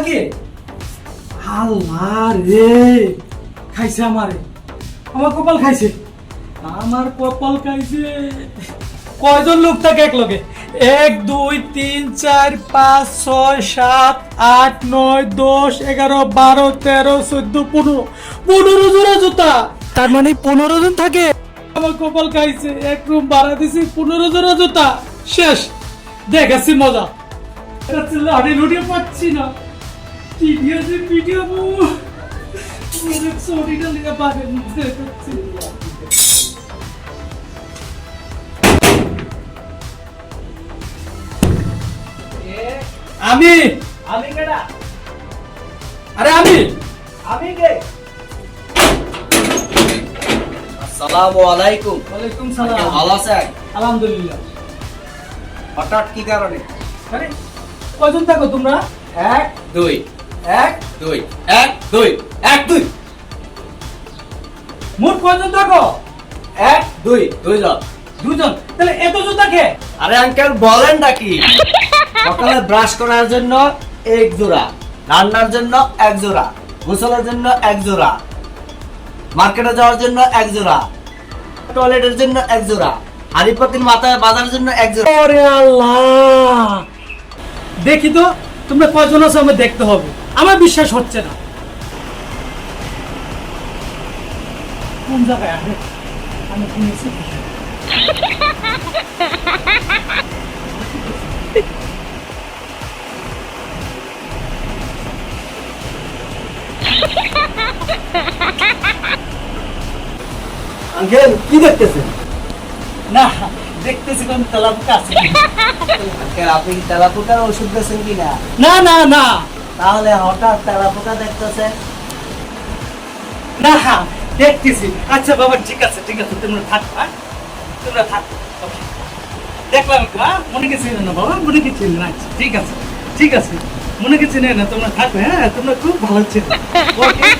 থাকে? আল্লাহ রে, খাইছে আমার কপাল খাইছে, আমার কপাল খাইছে। কয়জন লোক থাকে এক লগে? 1 2 3 4 5 6 7 8 9 10 11 12 13 14 15 15 জোড়া জুতা। তার মানে 15 জন থাকে। আমার কপাল খাইছে, এক রুম ভাড়া দিছি, 15 জোড়া জুতা। শেষ, দেখাচ্ছি মজা। এটা লাড়ি লুড়িয়ে পাচ্ছি না। কি দিয়েছে ভিডিও সরিটা লিখে পাবেন দেখাচ্ছি। আমি আমি কেডা? আরে আমি কে? আসসালামু আলাইকুম। ওয়ালাইকুম সালাম। ভালো আছেন? আলহামদুলিল্লাহ। হঠাৎ কি কারণে? আরে কয়জন থাকো তোমরা? 1 2 1 2 1 2 1 2 মোট কয়জন থাকো? 1 2 2 জন। দুজন। তাহলে এত জুতা কে? আরে আঙ্কেল বলেন নাকি? সকালে ব্রাশ করার জন্য এক জোড়া, রান্নার জন্য এক জোড়া, গোসলের জন্য এক জোড়া, মার্কেটে যাওয়ার জন্য এক জোড়া, টয়লেটের জন্য এক জোড়া, হাড়িপাতির মাথায় বাঁধার জন্য এক জোড়া। ওরে আল্লাহ, দেখি তো তোমরা কয়জন আছো, আমি দেখতে হবে। আমার বিশ্বাস হচ্ছে না। কোন জায়গায় আছে? আমি শুনেছি। আঙ্কেল কি দেখতেছেন? না, দেখতেছি কোন তেলাপোকা আছে। আঙ্কেল আপনি কি তেলাপোকার ওষুধ দিয়েছেন কিনা? না না না তাহলে হঠাৎ তেলাপোকা দেখতেছেন? না, দেখতেছি। আচ্ছা বাবা, ঠিক আছে ঠিক আছে, তোমরা থাকো, হ্যাঁ? তোমরা থাকো। Okay. দেখলাম একটু, হ্যাঁ? মনে কিছু না বাবা, মনে কিছু না। আচ্ছা, ঠিক আছে ঠিক আছে, মনে কিছু নেই না, তোমরা থাকো। হ্যাঁ, তোমরা খুব ভালো ছিল। Okay?